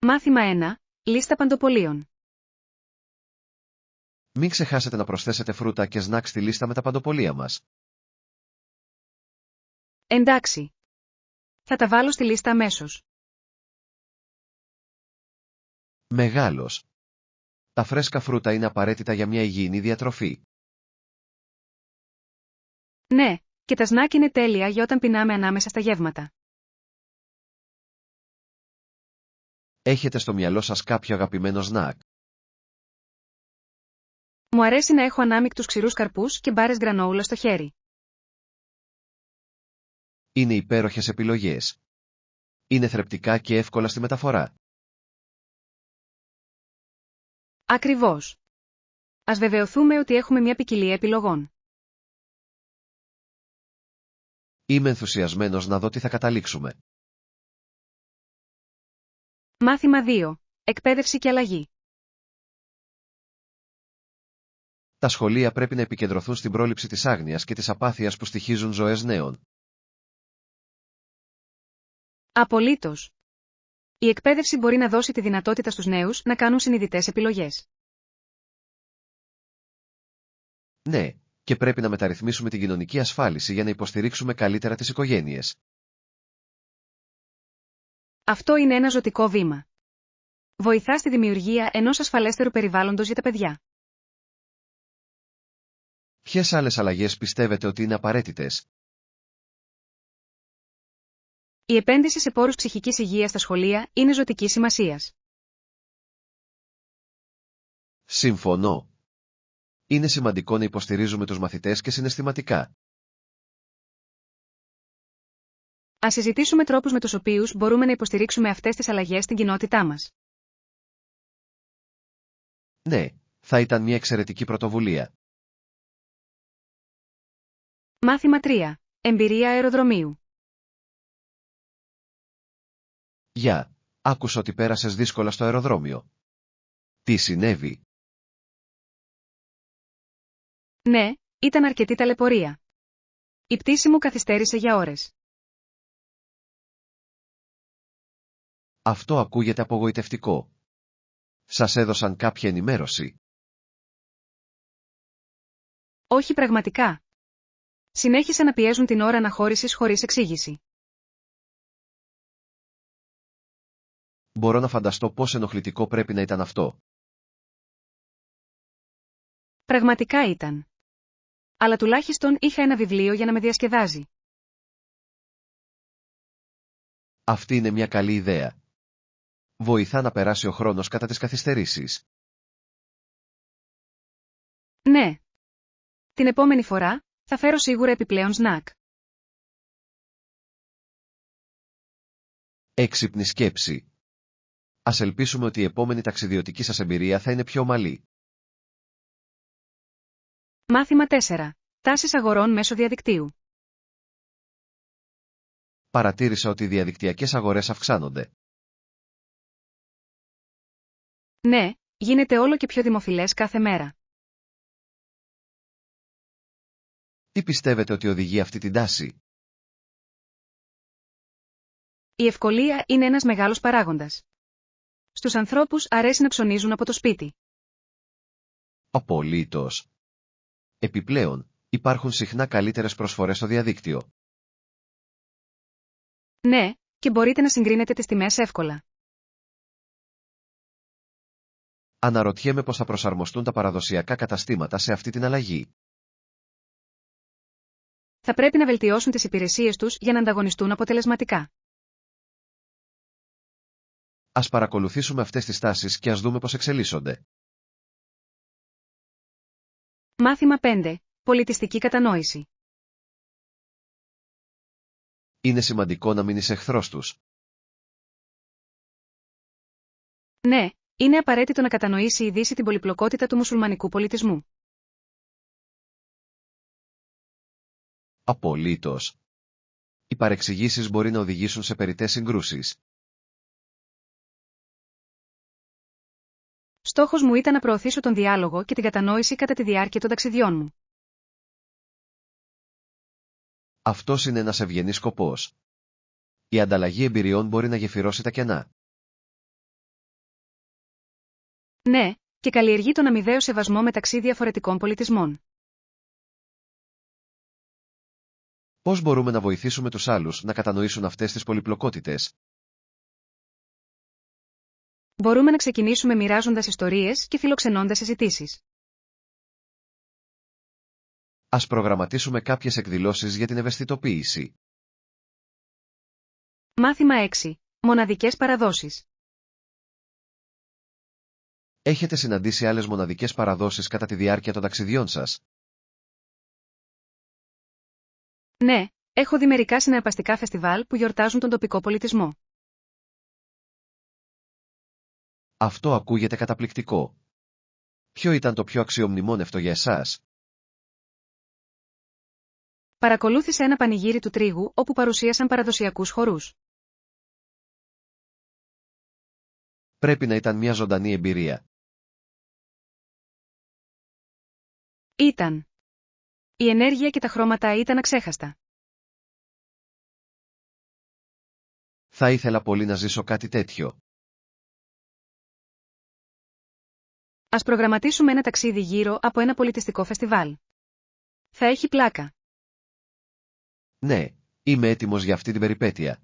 Μάθημα 1. Λίστα παντοπολίων. Μην ξεχάσετε να προσθέσετε φρούτα και σνακ στη λίστα με τα παντοπολία μας. Εντάξει. Θα τα βάλω στη λίστα αμέσως. Μεγάλος. Τα φρέσκα φρούτα είναι απαραίτητα για μια υγιεινή διατροφή. Ναι, και τα σνακ είναι τέλεια για όταν πεινάμε ανάμεσα στα γεύματα. Έχετε στο μυαλό σας κάποιο αγαπημένο σνακ? Μου αρέσει να έχω ανάμεικτους ξηρούς καρπούς και μπάρες γκρανόουλα στο χέρι. Είναι υπέροχες επιλογές. Είναι θρεπτικά και εύκολα στη μεταφορά. Ακριβώς. Ας βεβαιωθούμε ότι έχουμε μια ποικιλία επιλογών. Είμαι ενθουσιασμένος να δω τι θα καταλήξουμε. Μάθημα 2. Εκπαίδευση και αλλαγή. Τα σχολεία πρέπει να επικεντρωθούν στην πρόληψη της άγνοιας και της απάθειας που στοιχίζουν ζωές νέων. Απολύτως. Η εκπαίδευση μπορεί να δώσει τη δυνατότητα στους νέους να κάνουν συνειδητές επιλογές. Ναι, και πρέπει να μεταρρυθμίσουμε την κοινωνική ασφάλιση για να υποστηρίξουμε καλύτερα τις οικογένειες. Αυτό είναι ένα ζωτικό βήμα. Βοηθά στη δημιουργία ενός ασφαλέστερου περιβάλλοντος για τα παιδιά. Ποιες άλλες αλλαγές πιστεύετε ότι είναι απαραίτητες? Η επένδυση σε πόρους ψυχικής υγείας στα σχολεία είναι ζωτικής σημασίας. Συμφωνώ. Είναι σημαντικό να υποστηρίζουμε τους μαθητές και συναισθηματικά. Ας συζητήσουμε τρόπους με τους οποίους μπορούμε να υποστηρίξουμε αυτές τις αλλαγές στην κοινότητά μας. Ναι, θα ήταν μια εξαιρετική πρωτοβουλία. Μάθημα 3. Εμπειρία αεροδρομίου. Γεια, άκουσα ότι πέρασες δύσκολα στο αεροδρόμιο. Τι συνέβη? Ναι, ήταν αρκετή ταλαιπωρία. Η πτήση μου καθυστέρησε για ώρες. Αυτό ακούγεται απογοητευτικό. Σας έδωσαν κάποια ενημέρωση? Όχι πραγματικά. Συνέχισαν να πιέζουν την ώρα αναχώρησης χωρίς εξήγηση. Μπορώ να φανταστώ πόσο ενοχλητικό πρέπει να ήταν αυτό. Πραγματικά ήταν. Αλλά τουλάχιστον είχα ένα βιβλίο για να με διασκεδάζει. Αυτή είναι μια καλή ιδέα. Βοηθά να περάσει ο χρόνος κατά τις καθυστερήσεις. Ναι. Την επόμενη φορά, θα φέρω σίγουρα επιπλέον σνακ. Έξυπνη σκέψη. Ας ελπίσουμε ότι η επόμενη ταξιδιωτική σας εμπειρία θα είναι πιο ομαλή. Μάθημα 4. Τάσεις αγορών μέσω διαδικτύου. Παρατήρησα ότι οι διαδικτυακές αγορές αυξάνονται. Ναι, γίνεται όλο και πιο δημοφιλές κάθε μέρα. Τι πιστεύετε ότι οδηγεί αυτή την τάση? Η ευκολία είναι ένας μεγάλος παράγοντας. Στους ανθρώπους αρέσει να ψωνίζουν από το σπίτι. Απολύτως. Επιπλέον, υπάρχουν συχνά καλύτερες προσφορές στο διαδίκτυο. Ναι, και μπορείτε να συγκρίνετε τις τιμές εύκολα. Αναρωτιέμαι πώς θα προσαρμοστούν τα παραδοσιακά καταστήματα σε αυτή την αλλαγή. Θα πρέπει να βελτιώσουν τις υπηρεσίες τους για να ανταγωνιστούν αποτελεσματικά. Ας παρακολουθήσουμε αυτές τις τάσεις και ας δούμε πώς εξελίσσονται. Μάθημα 5. Πολιτιστική κατανόηση. Είναι σημαντικό να μην είσαι εχθρός τους. Ναι, είναι απαραίτητο να κατανοήσει η Δύση την πολυπλοκότητα του μουσουλμανικού πολιτισμού. Απολύτως. Οι παρεξηγήσεις μπορεί να οδηγήσουν σε περιττές συγκρούσεις. Στόχος μου ήταν να προωθήσω τον διάλογο και την κατανόηση κατά τη διάρκεια των ταξιδιών μου. Αυτός είναι ένας ευγενής σκοπός. Η ανταλλαγή εμπειριών μπορεί να γεφυρώσει τα κενά. Ναι, και καλλιεργεί τον αμοιβαίο σεβασμό μεταξύ διαφορετικών πολιτισμών. Πώς μπορούμε να βοηθήσουμε τους άλλους να κατανοήσουν αυτές τις πολυπλοκότητες? Μπορούμε να ξεκινήσουμε μοιράζοντας ιστορίες και φιλοξενώντας συζητήσεις. Ας προγραμματίσουμε κάποιες εκδηλώσεις για την ευαισθητοποίηση. Μάθημα 6. Μοναδικές παραδόσεις. Έχετε συναντήσει άλλες μοναδικές παραδόσεις κατά τη διάρκεια των ταξιδιών σας? Ναι, έχω δει μερικά συναρπαστικά φεστιβάλ που γιορτάζουν τον τοπικό πολιτισμό. Αυτό ακούγεται καταπληκτικό. Ποιο ήταν το πιο αξιομνημόνευτο για εσάς? Παρακολούθησα ένα πανηγύρι του τρίγου όπου παρουσίασαν παραδοσιακούς χορούς. Πρέπει να ήταν μια ζωντανή εμπειρία. Ήταν. Η ενέργεια και τα χρώματα ήταν αξέχαστα. Θα ήθελα πολύ να ζήσω κάτι τέτοιο. Ας προγραμματίσουμε ένα ταξίδι γύρω από ένα πολιτιστικό φεστιβάλ. Θα έχει πλάκα. Ναι, είμαι έτοιμος για αυτή την περιπέτεια.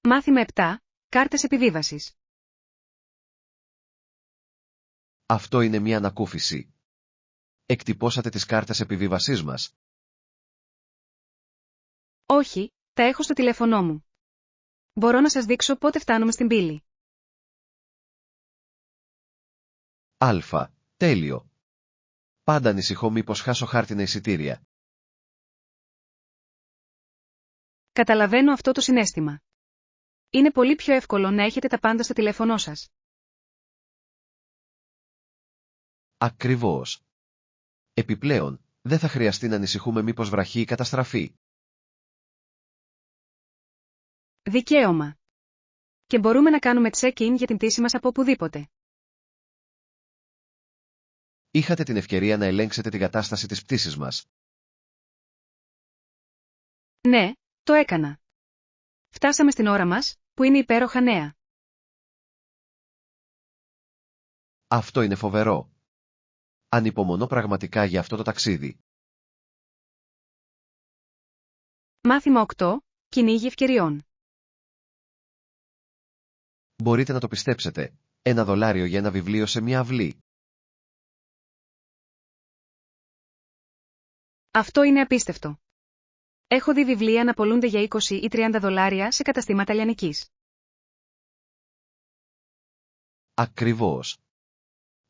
Μάθημα 7. Κάρτες επιβίβασης. Αυτό είναι μια ανακούφιση. Εκτυπώσατε τις κάρτες επιβίβασής μας? Όχι, τα έχω στο τηλέφωνό μου. Μπορώ να σας δείξω πότε φτάνουμε στην πύλη. Αλφα, τέλειο. Πάντα ανησυχώ μήπως χάσω χάρτινα εισιτήρια. Καταλαβαίνω αυτό το συναίσθημα. Είναι πολύ πιο εύκολο να έχετε τα πάντα στο τηλέφωνό σας. Ακριβώς. Επιπλέον, δεν θα χρειαστεί να ανησυχούμε μήπως βραχεί η καταστραφή. Δικαίωμα. Και μπορούμε να κάνουμε check-in για την πτήση μας από οπουδήποτε. Είχατε την ευκαιρία να ελέγξετε την κατάσταση της πτήσης μας? Ναι, το έκανα. Φτάσαμε στην ώρα μας, που είναι υπέροχα νέα. Αυτό είναι φοβερό. Ανυπομονώ πραγματικά για αυτό το ταξίδι. Μάθημα 8. Κυνήγι ευκαιριών. Μπορείτε να το πιστέψετε. $1 για ένα βιβλίο σε μια αυλή. Αυτό είναι απίστευτο. Έχω δει βιβλία να πωλούνται για $20 ή $30 σε καταστήματα λιανικής. Ακριβώς.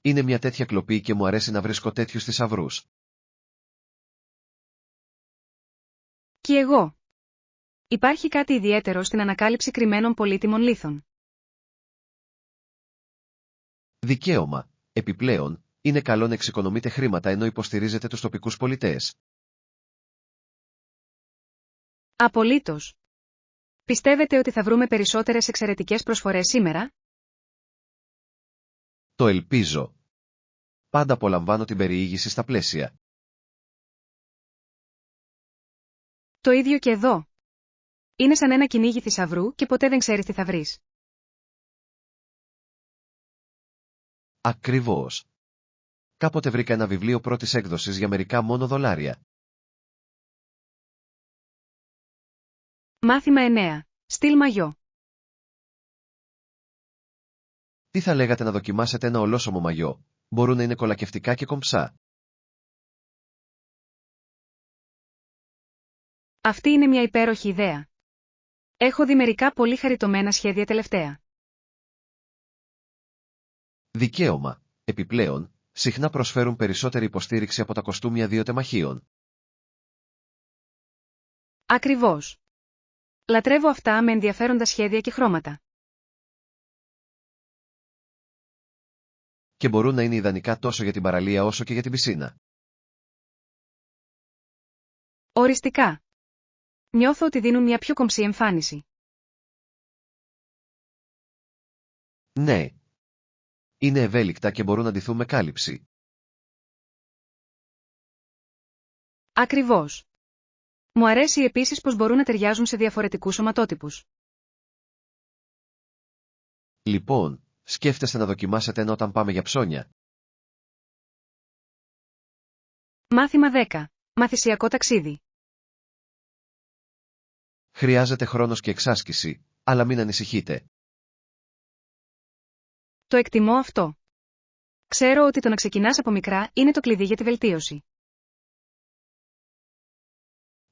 Είναι μια τέτοια κλοπή και μου αρέσει να βρίσκω τέτοιους θησαυρούς. Και εγώ. Υπάρχει κάτι ιδιαίτερο στην ανακάλυψη κρυμμένων πολύτιμων λίθων. Δικαίωμα. Επιπλέον, είναι καλό να εξοικονομείτε χρήματα ενώ υποστηρίζετε τους τοπικούς πολιτές. Απολύτως. Πιστεύετε ότι θα βρούμε περισσότερες εξαιρετικές προσφορές σήμερα? Το ελπίζω. Πάντα απολαμβάνω την περιήγηση στα πλαίσια. Το ίδιο και εδώ. Είναι σαν ένα κυνήγι θησαυρού και ποτέ δεν ξέρεις τι θα βρεις. Ακριβώς. Κάποτε βρήκα ένα βιβλίο πρώτης έκδοσης για μερικά μόνο $. Μάθημα 9. Στυλ μαγιό. Τι θα λέγατε να δοκιμάσετε ένα ολόσωμο μαγιό? Μπορούν να είναι κολακευτικά και κομψά. Αυτή είναι μια υπέροχη ιδέα. Έχω δει μερικά πολύ χαριτωμένα σχέδια τελευταία. Δικαίωμα. Επιπλέον, συχνά προσφέρουν περισσότερη υποστήριξη από τα κοστούμια 2 τεμαχίων. Ακριβώς. Λατρεύω αυτά με ενδιαφέροντα σχέδια και χρώματα. Και μπορούν να είναι ιδανικά τόσο για την παραλία όσο και για την πισίνα. Οριστικά. Νιώθω ότι δίνουν μια πιο κομψή εμφάνιση. Ναι. Είναι ευέλικτα και μπορούν να ντυθούν με κάλυψη. Ακριβώς. Μου αρέσει επίσης πως μπορούν να ταιριάζουν σε διαφορετικούς σωματότυπους. Λοιπόν, σκέφτεστε να δοκιμάσετε ένα όταν πάμε για ψώνια. Μάθημα 10. Μαθησιακό ταξίδι. Χρειάζεται χρόνος και εξάσκηση, αλλά μην ανησυχείτε. Το εκτιμώ αυτό. Ξέρω ότι το να ξεκινάς από μικρά είναι το κλειδί για τη βελτίωση.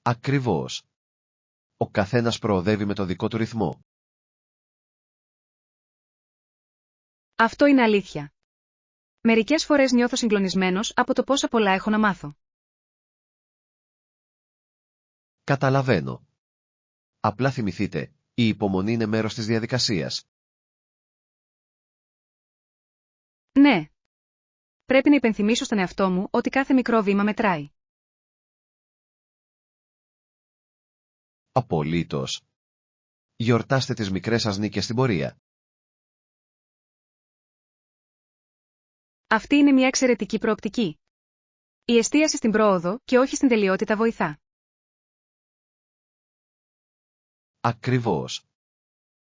Ακριβώς. Ο καθένας προοδεύει με το δικό του ρυθμό. Αυτό είναι αλήθεια. Μερικές φορές νιώθω συγκλονισμένος από το πόσα πολλά έχω να μάθω. Καταλαβαίνω. Απλά θυμηθείτε, η υπομονή είναι μέρος της διαδικασίας. Ναι. Πρέπει να υπενθυμίσω στον εαυτό μου ότι κάθε μικρό βήμα μετράει. Απολύτως. Γιορτάστε τις μικρές σας νίκες στην πορεία. Αυτή είναι μια εξαιρετική προοπτική. Η εστίαση στην πρόοδο και όχι στην τελειότητα βοηθά. Ακριβώς.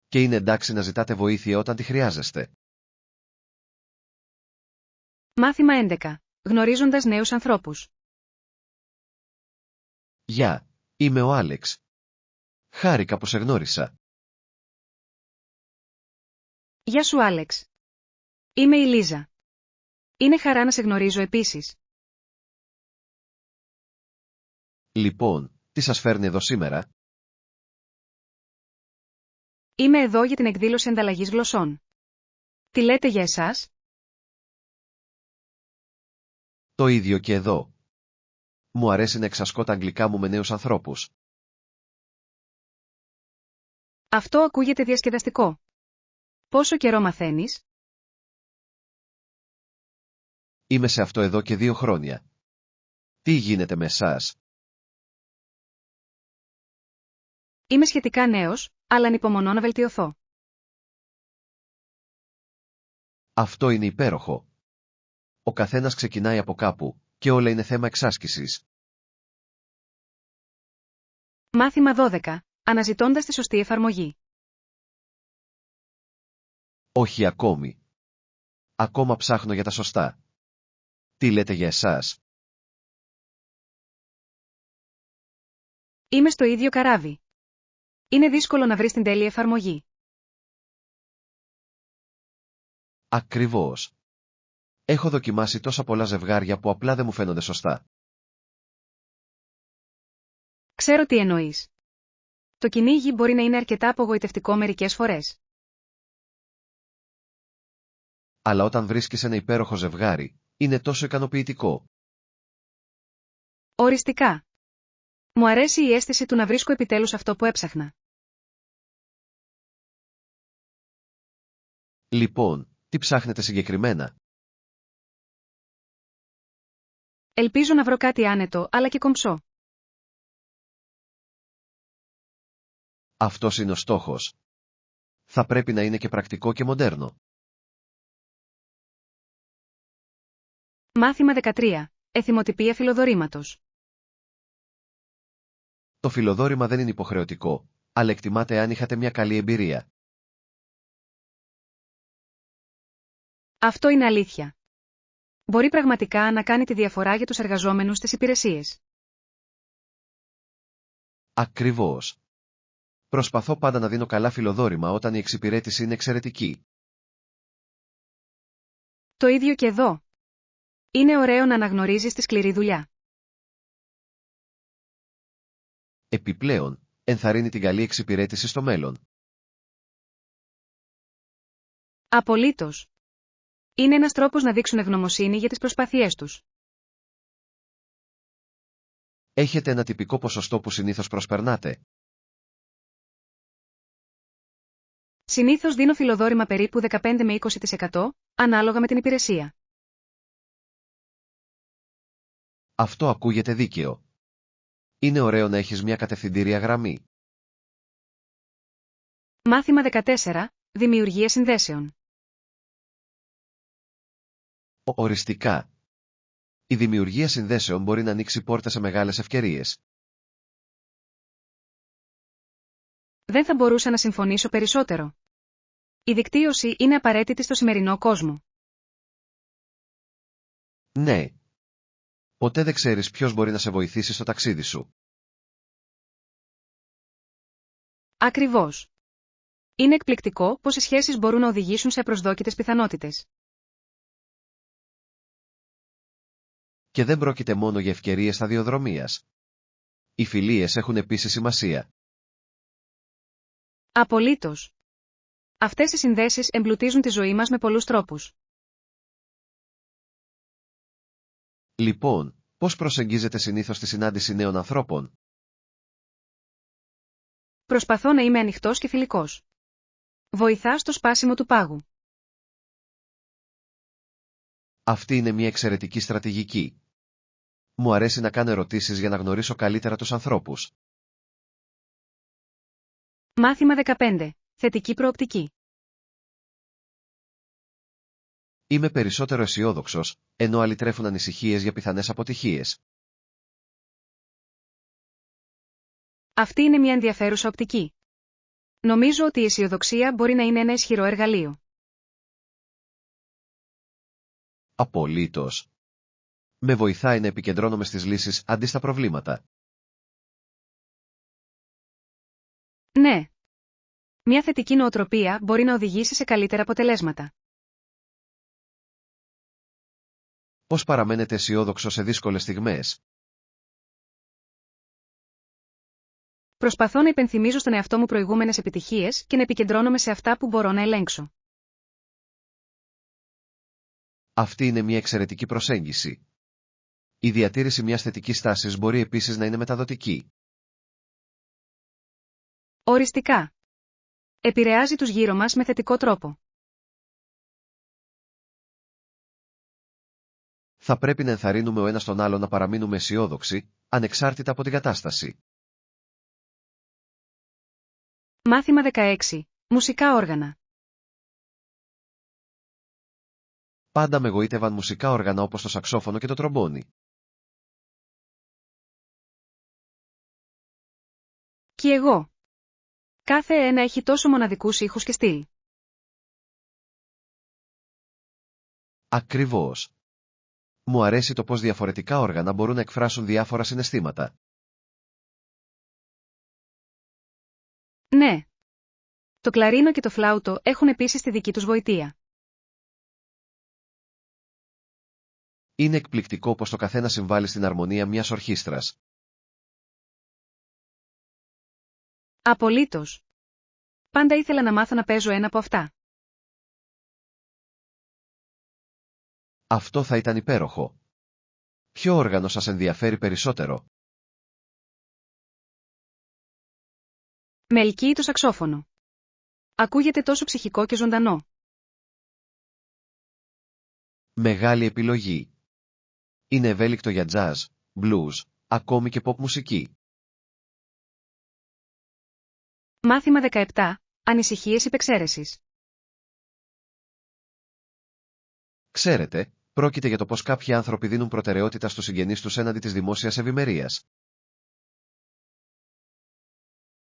Και είναι εντάξει να ζητάτε βοήθεια όταν τη χρειάζεστε. Μάθημα 11. Γνωρίζοντας νέους ανθρώπους. Γεια, είμαι ο Άλεξ. Χάρηκα που σε γνώρισα. Γεια σου Άλεξ. Είμαι η Λίζα. Είναι χαρά να σε γνωρίζω επίσης. Λοιπόν, τι σας φέρνει εδώ σήμερα? Είμαι εδώ για την εκδήλωση ανταλλαγής γλωσσών. Τι λέτε για εσάς? Το ίδιο και εδώ. Μου αρέσει να εξασκώ τα αγγλικά μου με νέους ανθρώπους. Αυτό ακούγεται διασκεδαστικό. Πόσο καιρό μαθαίνεις? Είμαι σε αυτό εδώ και 2 χρόνια. Τι γίνεται με εσάς? Είμαι σχετικά νέος, αλλά ανυπομονώ να βελτιωθώ. Αυτό είναι υπέροχο. Ο καθένας ξεκινάει από κάπου, και όλα είναι θέμα εξάσκησης. Μάθημα 12. Αναζητώντας τη σωστή εφαρμογή. Όχι ακόμη. Ακόμα ψάχνω για τα σωστά. Τι λέτε για εσάς? Είμαι στο ίδιο καράβι. Είναι δύσκολο να βρεις την τέλεια εφαρμογή. Ακριβώς. Έχω δοκιμάσει τόσα πολλά ζευγάρια που απλά δεν μου φαίνονται σωστά. Ξέρω τι εννοείς. Το κυνήγι μπορεί να είναι αρκετά απογοητευτικό μερικές φορές. Αλλά όταν βρίσκεις ένα υπέροχο ζευγάρι, είναι τόσο ικανοποιητικό. Οριστικά. Μου αρέσει η αίσθηση του να βρίσκω επιτέλους αυτό που έψαχνα. Λοιπόν, τι ψάχνετε συγκεκριμένα? Ελπίζω να βρω κάτι άνετο, αλλά και κομψό. Αυτός είναι ο στόχος. Θα πρέπει να είναι και πρακτικό και μοντέρνο. Μάθημα 13. Εθιμοτυπία φιλοδορήματος. Το φιλοδόρημα δεν είναι υποχρεωτικό, αλλά εκτιμάται αν είχατε μια καλή εμπειρία. Αυτό είναι αλήθεια. Μπορεί πραγματικά να κάνει τη διαφορά για τους εργαζόμενους στις υπηρεσίες. Ακριβώς. Προσπαθώ πάντα να δίνω καλά φιλοδόρημα όταν η εξυπηρέτηση είναι εξαιρετική. Το ίδιο και εδώ. Είναι ωραίο να αναγνωρίζεις τη σκληρή δουλειά. Επιπλέον, ενθαρρύνει την καλή εξυπηρέτηση στο μέλλον. Απολύτως. Είναι ένας τρόπος να δείξουν ευγνωμοσύνη για τις προσπάθειές τους. Έχετε ένα τυπικό ποσοστό που συνήθως προσπερνάτε? Συνήθως δίνω φιλοδόρημα περίπου 15 με 20%, ανάλογα με την υπηρεσία. Αυτό ακούγεται δίκαιο. Είναι ωραίο να έχεις μια κατευθυντήρια γραμμή. Μάθημα 14. Δημιουργία συνδέσεων. Οριστικά. Η δημιουργία συνδέσεων μπορεί να ανοίξει πόρτες σε μεγάλες ευκαιρίες. Δεν θα μπορούσα να συμφωνήσω περισσότερο. Η δικτύωση είναι απαραίτητη στο σημερινό κόσμο. Ναι. Ποτέ δεν ξέρεις ποιος μπορεί να σε βοηθήσει στο ταξίδι σου. Ακριβώς. Είναι εκπληκτικό πως οι σχέσεις μπορούν να οδηγήσουν σε απροσδόκητες πιθανότητες. Και δεν πρόκειται μόνο για ευκαιρίες σταδιοδρομίας. Οι φιλίες έχουν επίσης σημασία. Απολύτως. Αυτές οι συνδέσεις εμπλουτίζουν τη ζωή μας με πολλούς τρόπους. Λοιπόν, πώς προσεγγίζετε συνήθως τη συνάντηση νέων ανθρώπων? Προσπαθώ να είμαι ανοιχτός και φιλικός. Βοηθά στο σπάσιμο του πάγου. Αυτή είναι μια εξαιρετική στρατηγική. Μου αρέσει να κάνω ερωτήσεις για να γνωρίσω καλύτερα τους ανθρώπους. Μάθημα 15. Θετική προοπτική. Είμαι περισσότερο αισιόδοξος, ενώ άλλοι τρέφουν ανησυχίες για πιθανές αποτυχίες. Αυτή είναι μια ενδιαφέρουσα οπτική. Νομίζω ότι η αισιοδοξία μπορεί να είναι ένα ισχυρό εργαλείο. Απολύτως. Με βοηθάει να επικεντρώνομαι στις λύσεις αντί στα προβλήματα. Ναι. Μια θετική νοοτροπία μπορεί να οδηγήσει σε καλύτερα αποτελέσματα. Πώς παραμένετε αισιόδοξος σε δύσκολες στιγμές? Προσπαθώ να υπενθυμίζω στον εαυτό μου προηγούμενες επιτυχίες και να επικεντρώνομαι σε αυτά που μπορώ να ελέγξω. Αυτή είναι μια εξαιρετική προσέγγιση. Η διατήρηση μιας θετικής στάσης μπορεί επίσης να είναι μεταδοτική. Οριστικά. Επηρεάζει τους γύρω μας με θετικό τρόπο. Θα πρέπει να ενθαρρύνουμε ο ένας τον άλλο να παραμείνουμε αισιόδοξοι, ανεξάρτητα από την κατάσταση. Μάθημα 16. Μουσικά όργανα. Πάντα με γοήτευαν μουσικά όργανα όπως το σαξόφωνο και το τρομπόνι. Κι εγώ. Κάθε ένα έχει τόσο μοναδικούς ήχους και στυλ. Ακριβώς. Μου αρέσει το πώς διαφορετικά όργανα μπορούν να εκφράσουν διάφορα συναισθήματα. Ναι. Το κλαρίνο και το φλάουτο έχουν επίσης τη δική τους γοητεία. Είναι εκπληκτικό πως το καθένα συμβάλλει στην αρμονία μιας ορχήστρας. Απολύτως. Πάντα ήθελα να μάθω να παίζω ένα από αυτά. Αυτό θα ήταν υπέροχο. Ποιο όργανο σας ενδιαφέρει περισσότερο? Με ελκύει το σαξόφωνο. Ακούγεται τόσο ψυχικό και ζωντανό. Μεγάλη επιλογή. Είναι ευέλικτο για jazz, blues, ακόμη και pop μουσική. Μάθημα 17. Ανησυχίες υπεξαίρεσης. Ξέρετε, πρόκειται για το πως κάποιοι άνθρωποι δίνουν προτεραιότητα στους συγγενείς τους έναντι της δημόσιας ευημερίας.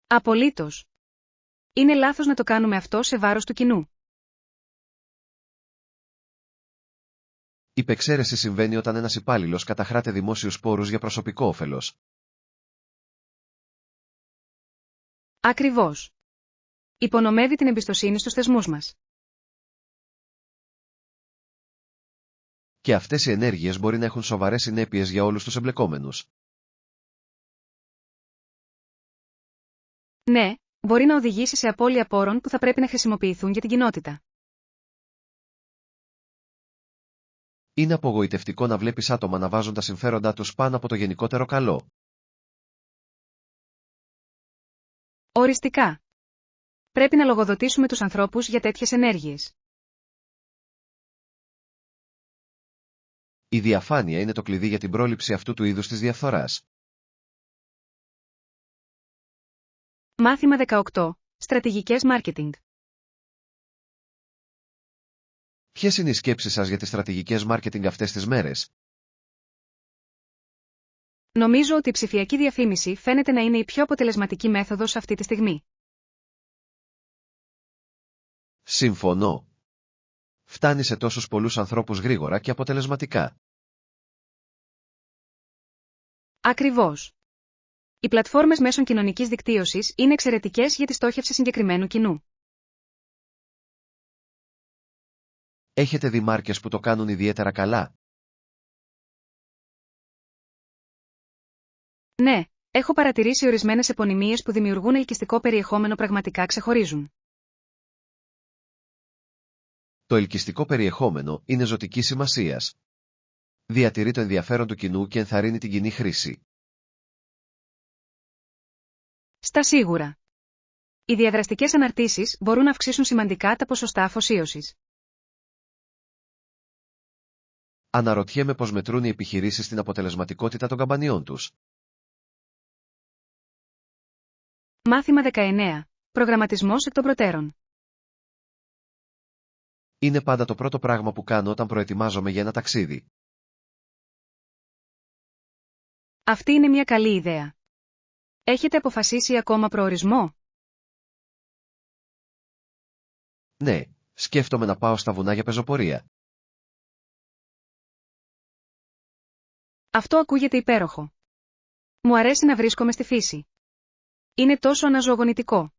Απολύτως. Είναι λάθος να το κάνουμε αυτό σε βάρος του κοινού. Υπεξαίρεση συμβαίνει όταν ένας υπάλληλος καταχράται δημόσιους πόρους για προσωπικό όφελος. Ακριβώς. Υπονομεύει την εμπιστοσύνη στους θεσμούς μας. Και αυτές οι ενέργειες μπορεί να έχουν σοβαρές συνέπειες για όλους τους εμπλεκόμενους. Ναι, μπορεί να οδηγήσει σε απώλεια πόρων που θα πρέπει να χρησιμοποιηθούν για την κοινότητα. Είναι απογοητευτικό να βλέπεις άτομα να βάζουν τα συμφέροντά τους πάνω από το γενικότερο καλό. Οριστικά. Πρέπει να λογοδοτήσουμε τους ανθρώπους για τέτοιες ενέργειες. Η διαφάνεια είναι το κλειδί για την πρόληψη αυτού του είδους της διαφθοράς. Μάθημα 18. Στρατηγικές μάρκετινγκ. Ποιες είναι οι σκέψεις σας για τις στρατηγικές μάρκετινγκ αυτές τις μέρες? Νομίζω ότι η ψηφιακή διαφήμιση φαίνεται να είναι η πιο αποτελεσματική μέθοδος αυτή τη στιγμή. Συμφωνώ. Φτάνει σε τόσους πολλούς ανθρώπους γρήγορα και αποτελεσματικά. Ακριβώς. Οι πλατφόρμες μέσων κοινωνικής δικτύωσης είναι εξαιρετικές για τη στόχευση συγκεκριμένου κοινού. Έχετε δει μάρκες που το κάνουν ιδιαίτερα καλά? Ναι, έχω παρατηρήσει ορισμένες επωνυμίες που δημιουργούν ελκυστικό περιεχόμενο πραγματικά ξεχωρίζουν. Το ελκυστικό περιεχόμενο είναι ζωτικής σημασίας. Διατηρεί το ενδιαφέρον του κοινού και ενθαρρύνει την κοινή χρήση. Στα σίγουρα. Οι διαδραστικές αναρτήσεις μπορούν να αυξήσουν σημαντικά τα ποσοστά αφοσίωσης. Αναρωτιέμαι πώς μετρούν οι επιχειρήσεις την αποτελεσματικότητα των καμπανιών τους. Μάθημα 19. Προγραμματισμός εκ των προτέρων. Είναι πάντα το πρώτο πράγμα που κάνω όταν προετοιμάζομαι για ένα ταξίδι. Αυτή είναι μια καλή ιδέα. Έχετε αποφασίσει ακόμα προορισμό? Ναι, σκέφτομαι να πάω στα βουνά για πεζοπορία. Αυτό ακούγεται υπέροχο. Μου αρέσει να βρίσκομαι στη φύση. Είναι τόσο αναζωογονητικό.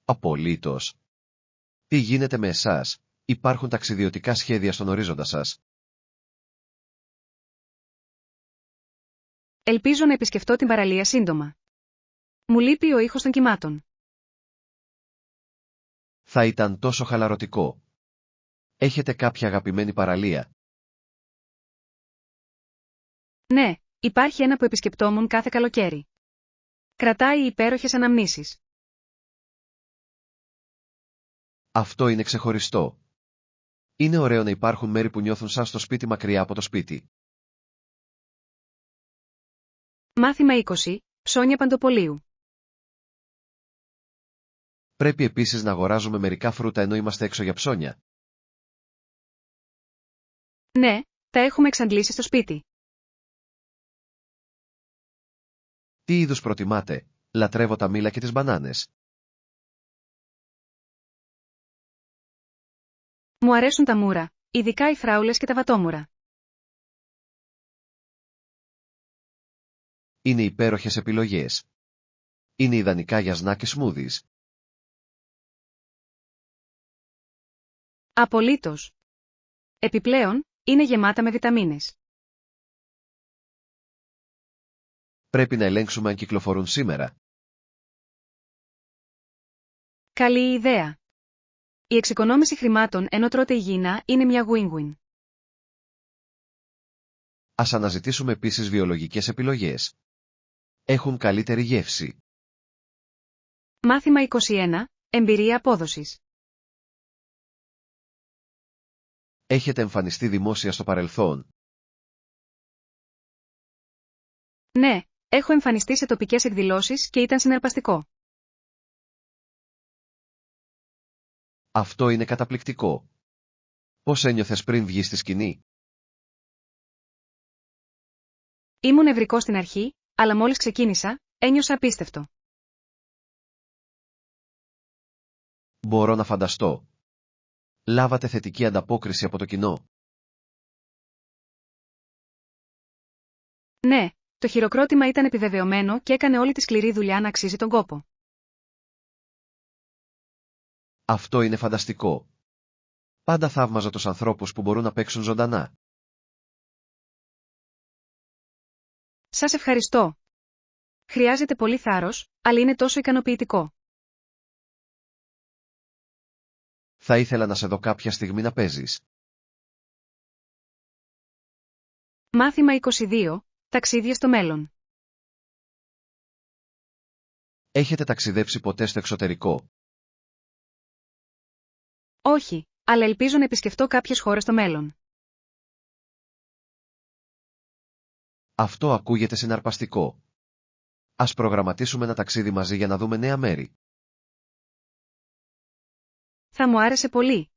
Απολύτως. Τι γίνεται με εσάς? Υπάρχουν ταξιδιωτικά σχέδια στον ορίζοντα σας? Ελπίζω να επισκεφτώ την παραλία σύντομα. Μου λείπει ο ήχος των κυμάτων. Θα ήταν τόσο χαλαρωτικό. Έχετε κάποια αγαπημένη παραλία? Ναι, υπάρχει ένα που επισκεπτόμουν κάθε καλοκαίρι. Κρατάει υπέροχες αναμνήσεις. Αυτό είναι ξεχωριστό. Είναι ωραίο να υπάρχουν μέρη που νιώθουν σαν στο σπίτι μακριά από το σπίτι. Μάθημα 20. Ψώνια Παντοπολίου. Πρέπει επίσης να αγοράζουμε μερικά φρούτα ενώ είμαστε έξω για ψώνια. Ναι, τα έχουμε εξαντλήσει στο σπίτι. Τι είδους προτιμάτε? Λατρεύω τα μήλα και τις μπανάνες. Μου αρέσουν τα μούρα, ειδικά οι φράουλες και τα βατόμουρα. Είναι υπέροχες επιλογές. Είναι ιδανικά για σνακ και σμούδις. Απολύτως. Επιπλέον, είναι γεμάτα με βιταμίνες. Πρέπει να ελέγξουμε αν κυκλοφορούν σήμερα. Καλή ιδέα. Η εξοικονόμηση χρημάτων ενώ τρώτε υγιεινά είναι μια win-win. Ας αναζητήσουμε επίσης βιολογικές επιλογές. Έχουν καλύτερη γεύση. Μάθημα 21. Εμπειρία απόδοσης. Έχετε εμφανιστεί δημόσια στο παρελθόν? Ναι, έχω εμφανιστεί σε τοπικές εκδηλώσεις και ήταν συναρπαστικό. Αυτό είναι καταπληκτικό. Πώς ένιωθες πριν βγεις στη σκηνή? Ήμουν νευρικός στην αρχή, αλλά μόλις ξεκίνησα, ένιωσα απίστευτο. Μπορώ να φανταστώ. Λάβατε θετική ανταπόκριση από το κοινό? Ναι, το χειροκρότημα ήταν επιβεβαιωμένο και έκανε όλη τη σκληρή δουλειά να αξίζει τον κόπο. Αυτό είναι φανταστικό. Πάντα θαύμαζα τους ανθρώπους που μπορούν να παίξουν ζωντανά. Σας ευχαριστώ. Χρειάζεται πολύ θάρρος, αλλά είναι τόσο ικανοποιητικό. Θα ήθελα να σε δω κάποια στιγμή να παίζεις. Μάθημα 22. Ταξίδια στο μέλλον. Έχετε ταξιδέψει ποτέ στο εξωτερικό? Όχι, αλλά ελπίζω να επισκεφτώ κάποιες χώρες στο μέλλον. Αυτό ακούγεται συναρπαστικό. Ας προγραμματίσουμε ένα ταξίδι μαζί για να δούμε νέα μέρη. Θα μου άρεσε πολύ.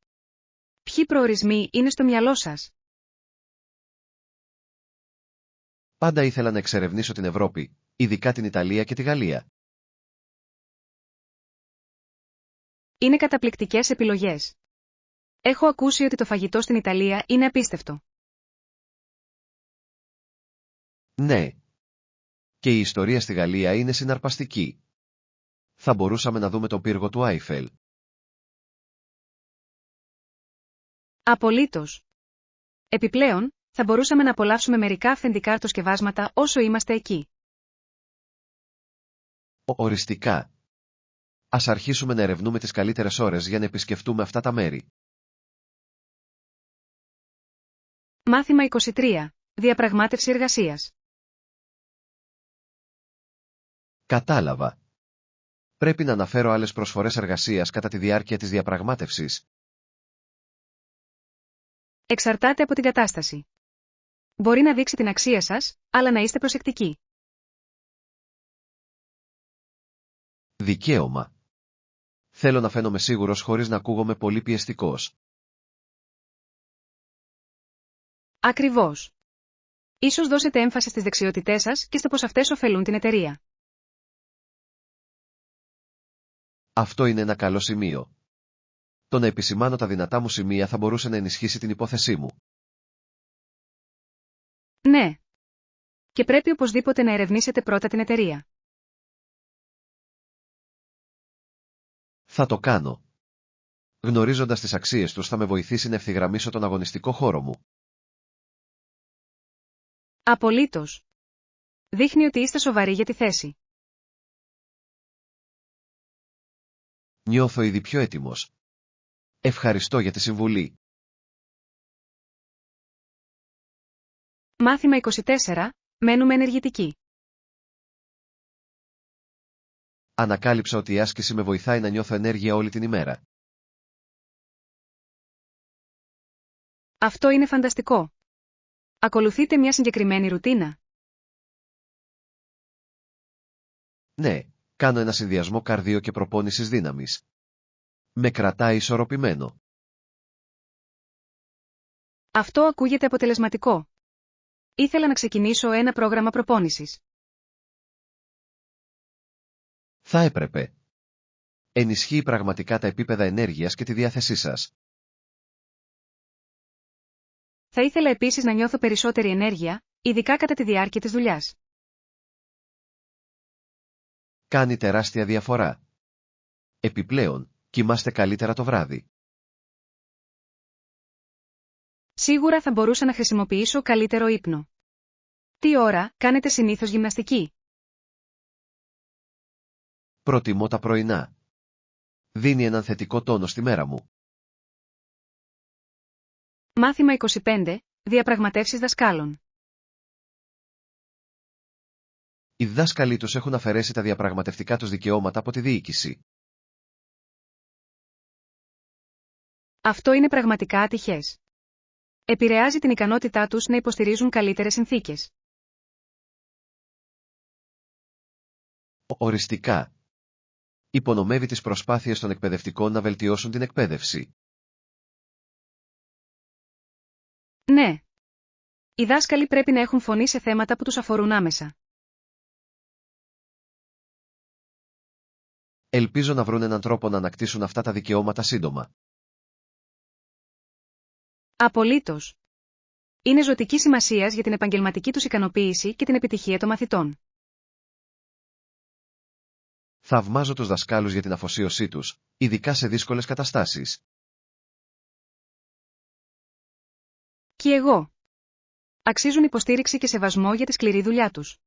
Ποιοι προορισμοί είναι στο μυαλό σας? Πάντα ήθελα να εξερευνήσω την Ευρώπη, ειδικά την Ιταλία και τη Γαλλία. Είναι καταπληκτικές επιλογές. Έχω ακούσει ότι το φαγητό στην Ιταλία είναι απίστευτο. Ναι. Και η ιστορία στη Γαλλία είναι συναρπαστική. Θα μπορούσαμε να δούμε το πύργο του Άιφελ. Απολύτως. Επιπλέον, θα μπορούσαμε να απολαύσουμε μερικά αυθεντικά αρτοσκευάσματα όσο είμαστε εκεί. Οριστικά. Ας αρχίσουμε να ερευνούμε τις καλύτερες ώρες για να επισκεφτούμε αυτά τα μέρη. Μάθημα 23. Διαπραγμάτευση εργασίας. Κατάλαβα. Πρέπει να αναφέρω άλλες προσφορές εργασίας κατά τη διάρκεια της διαπραγμάτευσης. Εξαρτάται από την κατάσταση. Μπορεί να δείξει την αξία σας, αλλά να είστε προσεκτικοί. Δικαίωμα. Θέλω να φαίνομαι σίγουρος χωρίς να ακούγομαι πολύ πιεστικός. Ακριβώς. Ίσως δώσετε έμφαση στις δεξιότητές σας και στο πως αυτές ωφελούν την εταιρεία. Αυτό είναι ένα καλό σημείο. Το να επισημάνω τα δυνατά μου σημεία θα μπορούσε να ενισχύσει την υπόθεσή μου. Ναι. Και πρέπει οπωσδήποτε να ερευνήσετε πρώτα την εταιρεία. Θα το κάνω. Γνωρίζοντας τις αξίες τους θα με βοηθήσει να ευθυγραμμίσω τον αγωνιστικό χώρο μου. Απολύτως. Δείχνει ότι είστε σοβαροί για τη θέση. Νιώθω ήδη πιο έτοιμος. Ευχαριστώ για τη συμβουλή. Μάθημα 24. Μένουμε ενεργητικοί. Ανακάλυψα ότι η άσκηση με βοηθάει να νιώθω ενέργεια όλη την ημέρα. Αυτό είναι φανταστικό. Ακολουθείτε μια συγκεκριμένη ρουτίνα. Ναι, κάνω ένα συνδυασμό καρδίο και προπόνησης δύναμης. Με κρατάει ισορροπημένο. Αυτό ακούγεται αποτελεσματικό. Ήθελα να ξεκινήσω ένα πρόγραμμα προπόνησης. Θα έπρεπε. Ενισχύει πραγματικά τα επίπεδα ενέργειας και τη διάθεσή σας. Θα ήθελα επίσης να νιώθω περισσότερη ενέργεια, ειδικά κατά τη διάρκεια της δουλειάς. Κάνει τεράστια διαφορά. Επιπλέον, κοιμάστε καλύτερα το βράδυ. Σίγουρα θα μπορούσα να χρησιμοποιήσω καλύτερο ύπνο. Τι ώρα κάνετε συνήθως γυμναστική? Προτιμώ τα πρωινά. Δίνει έναν θετικό τόνο στη μέρα μου. Μάθημα 25. Διαπραγματεύσεις δασκάλων. Οι δάσκαλοι τους έχουν αφαιρέσει τα διαπραγματευτικά τους δικαιώματα από τη διοίκηση. Αυτό είναι πραγματικά ατυχές. Επηρεάζει την ικανότητά τους να υποστηρίζουν καλύτερες συνθήκες. Οριστικά. Υπονομεύει τις προσπάθειες των εκπαιδευτικών να βελτιώσουν την εκπαίδευση. Ναι. Οι δάσκαλοι πρέπει να έχουν φωνή σε θέματα που τους αφορούν άμεσα. Ελπίζω να βρουν έναν τρόπο να ανακτήσουν αυτά τα δικαιώματα σύντομα. Απολύτως. Είναι ζωτική σημασίας για την επαγγελματική τους ικανοποίηση και την επιτυχία των μαθητών. Θαυμάζω τους δασκάλους για την αφοσίωσή τους, ειδικά σε δύσκολες καταστάσεις. Και εγώ. Αξίζουν υποστήριξη και σεβασμό για τη σκληρή δουλειά τους.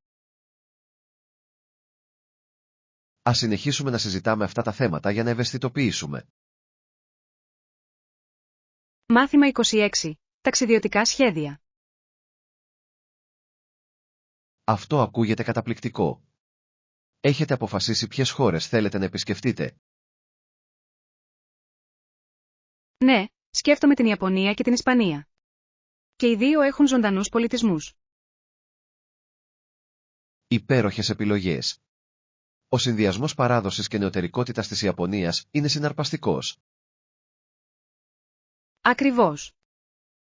Ας συνεχίσουμε να συζητάμε αυτά τα θέματα για να ευαισθητοποιήσουμε. Μάθημα 26. Ταξιδιωτικά σχέδια. Αυτό ακούγεται καταπληκτικό. Έχετε αποφασίσει ποιες χώρες θέλετε να επισκεφτείτε? Ναι, σκέφτομαι την Ιαπωνία και την Ισπανία. Και οι δύο έχουν ζωντανούς πολιτισμούς. Υπέροχες επιλογές. Ο συνδυασμός παράδοσης και νεωτερικότητας της Ιαπωνίας είναι συναρπαστικός. Ακριβώς.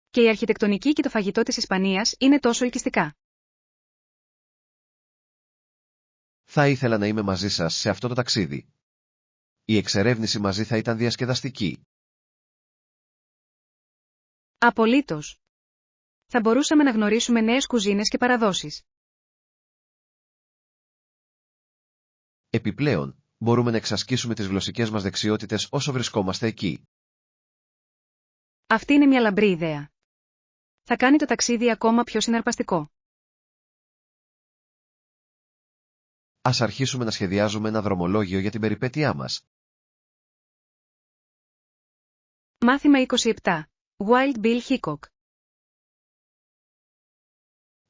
Και η αρχιτεκτονική και το φαγητό της Ισπανίας είναι τόσο ελκυστικά. Θα ήθελα να είμαι μαζί σας σε αυτό το ταξίδι. Η εξερεύνηση μαζί θα ήταν διασκεδαστική. Απολύτως. Θα μπορούσαμε να γνωρίσουμε νέες κουζίνες και παραδόσεις. Επιπλέον, μπορούμε να εξασκήσουμε τις γλωσσικές μας δεξιότητες όσο βρισκόμαστε εκεί. Αυτή είναι μια λαμπρή ιδέα. Θα κάνει το ταξίδι ακόμα πιο συναρπαστικό. Ας αρχίσουμε να σχεδιάζουμε ένα δρομολόγιο για την περιπέτειά μας. Μάθημα 27. Wild Bill Hickok.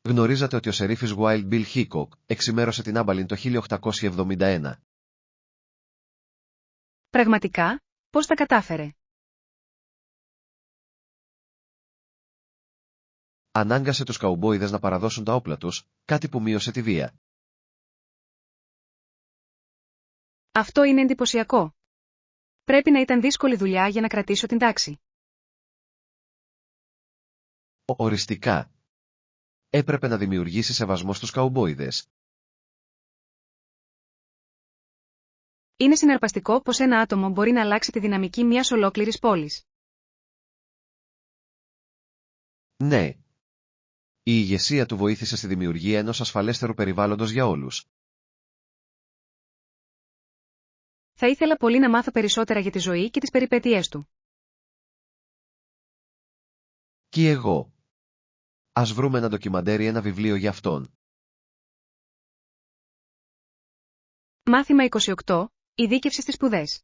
Γνωρίζατε ότι ο σερίφης Wild Bill Hickok εξημέρωσε την Άμπαλιν το 1871. Πραγματικά, πώς τα κατάφερε? Ανάγκασε τους καουμπόιδες να παραδώσουν τα όπλα τους, κάτι που μείωσε τη βία. Αυτό είναι εντυπωσιακό. Πρέπει να ήταν δύσκολη δουλειά για να κρατήσω την τάξη. Οριστικά. Έπρεπε να δημιουργήσει σεβασμό στους καουμπόιδες. Είναι συναρπαστικό πως ένα άτομο μπορεί να αλλάξει τη δυναμική μιας ολόκληρης πόλης. Ναι. Η ηγεσία του βοήθησε στη δημιουργία ενός ασφαλέστερου περιβάλλοντος για όλους. Θα ήθελα πολύ να μάθω περισσότερα για τη ζωή και τις περιπέτειές του. Κι εγώ. Ας βρούμε ένα ντοκιμαντέρ ή ένα βιβλίο για αυτόν. Μάθημα 28. Ειδίκευση στις σπουδές.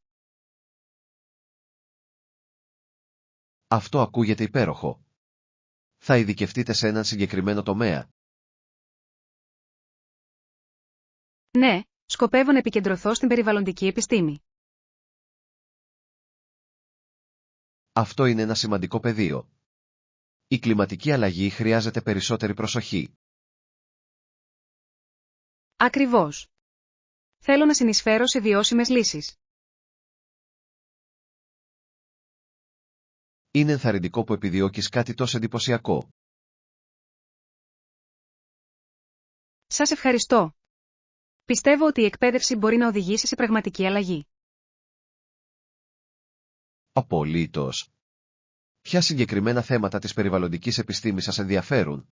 Αυτό ακούγεται υπέροχο. Θα ειδικευτείτε σε έναν συγκεκριμένο τομέα. Ναι, σκοπεύω να επικεντρωθώ στην περιβαλλοντική επιστήμη. Αυτό είναι ένα σημαντικό πεδίο. Η κλιματική αλλαγή χρειάζεται περισσότερη προσοχή. Ακριβώς. Θέλω να συνεισφέρω σε βιώσιμες λύσεις. Είναι ενθαρρυντικό που επιδιώκεις κάτι τόσο εντυπωσιακό. Σας ευχαριστώ. Πιστεύω ότι η εκπαίδευση μπορεί να οδηγήσει σε πραγματική αλλαγή. Απολύτως. Ποια συγκεκριμένα θέματα της περιβαλλοντικής επιστήμης σας ενδιαφέρουν?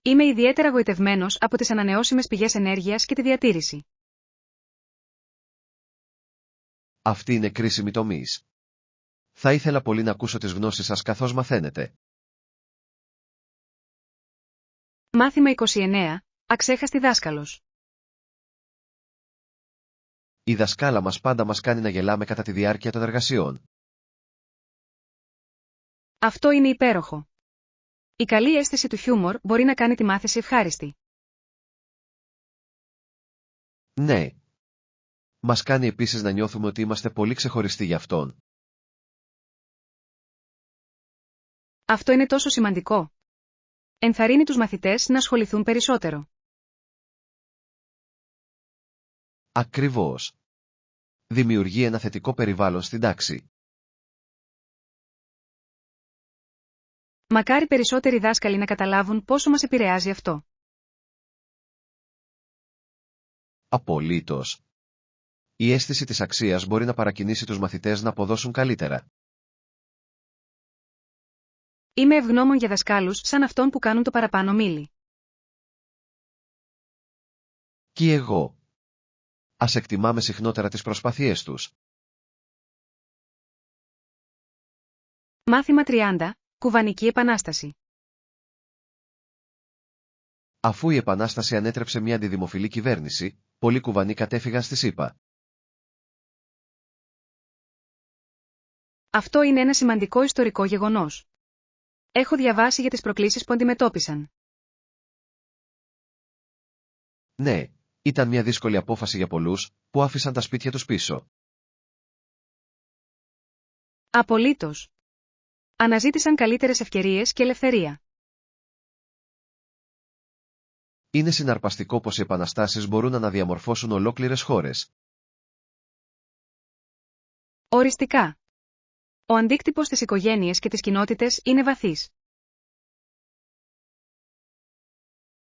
Είμαι ιδιαίτερα γοητευμένος από τις ανανεώσιμες πηγές ενέργειας και τη διατήρηση. Αυτή είναι κρίσιμη τομής. Θα ήθελα πολύ να ακούσω τις γνώσεις σας καθώς μαθαίνετε. Μάθημα 29. Αξέχαστη δάσκαλος. Η δασκάλα μας πάντα μας κάνει να γελάμε κατά τη διάρκεια των εργασιών. Αυτό είναι υπέροχο. Η καλή αίσθηση του χιούμορ μπορεί να κάνει τη μάθηση ευχάριστη. Ναι. Μας κάνει επίσης να νιώθουμε ότι είμαστε πολύ ξεχωριστοί για αυτόν. Αυτό είναι τόσο σημαντικό. Ενθαρρύνει τους μαθητές να ασχοληθούν περισσότερο. Ακριβώς. Δημιουργεί ένα θετικό περιβάλλον στην τάξη. Μακάρι περισσότεροι δάσκαλοι να καταλάβουν πόσο μας επηρεάζει αυτό. Απολύτως. Η αίσθηση της αξίας μπορεί να παρακινήσει τους μαθητές να αποδώσουν καλύτερα. Είμαι ευγνώμων για δασκάλους σαν αυτόν που κάνουν το παραπάνω μίλι. Κι εγώ. Ας εκτιμάμε συχνότερα τις προσπάθειές τους. Μάθημα 30. Κουβανική Επανάσταση. Αφού η Επανάσταση ανέτρεψε μια αντιδημοφιλή κυβέρνηση, πολλοί Κουβανοί κατέφυγαν στη ΣΥΠΑ. Αυτό είναι ένα σημαντικό ιστορικό γεγονός. Έχω διαβάσει για τις προκλήσεις που αντιμετώπισαν. Ναι, ήταν μια δύσκολη απόφαση για πολλούς, που άφησαν τα σπίτια τους πίσω. Απολύτως. Αναζήτησαν καλύτερες ευκαιρίες και ελευθερία. Είναι συναρπαστικό πως οι επαναστάσεις μπορούν να αναδιαμορφώσουν ολόκληρες χώρες. Οριστικά. Ο αντίκτυπος στις οικογένειες και τις κοινότητες είναι βαθύς.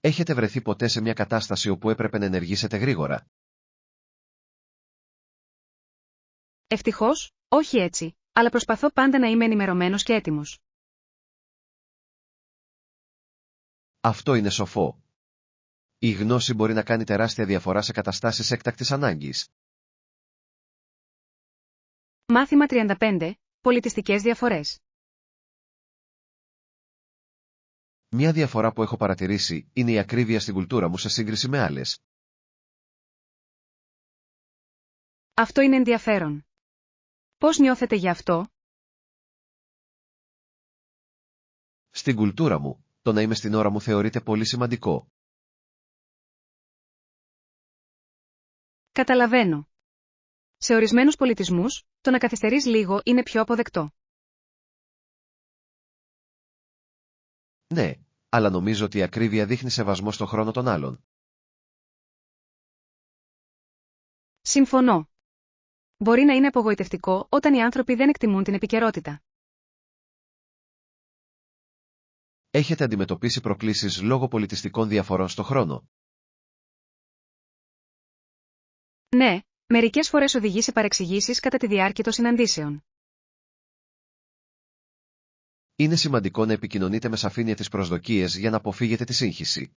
Έχετε βρεθεί ποτέ σε μια κατάσταση όπου έπρεπε να ενεργήσετε γρήγορα? Ευτυχώς, όχι έτσι, αλλά προσπαθώ πάντα να είμαι ενημερωμένος και έτοιμος. Αυτό είναι σοφό. Η γνώση μπορεί να κάνει τεράστια διαφορά σε καταστάσεις έκτακτης ανάγκης. Μάθημα 35. Πολιτιστικές διαφορές. Μια διαφορά που έχω παρατηρήσει είναι η ακρίβεια στην κουλτούρα μου σε σύγκριση με άλλες. Αυτό είναι ενδιαφέρον. Πώς νιώθετε γι' αυτό? Στην κουλτούρα μου, το να είμαι στην ώρα μου θεωρείται πολύ σημαντικό. Καταλαβαίνω. Σε ορισμένους πολιτισμούς, το να καθυστερείς λίγο είναι πιο αποδεκτό. Ναι, αλλά νομίζω ότι η ακρίβεια δείχνει σεβασμό στο χρόνο των άλλων. Συμφωνώ. Μπορεί να είναι απογοητευτικό όταν οι άνθρωποι δεν εκτιμούν την επικαιρότητα. Έχετε αντιμετωπίσει προκλήσεις λόγω πολιτιστικών διαφορών στο χρόνο? Ναι, μερικές φορές οδηγεί σε παρεξηγήσεις κατά τη διάρκεια των συναντήσεων. Είναι σημαντικό να επικοινωνείτε με σαφήνεια τις προσδοκίες για να αποφύγετε τη σύγχυση.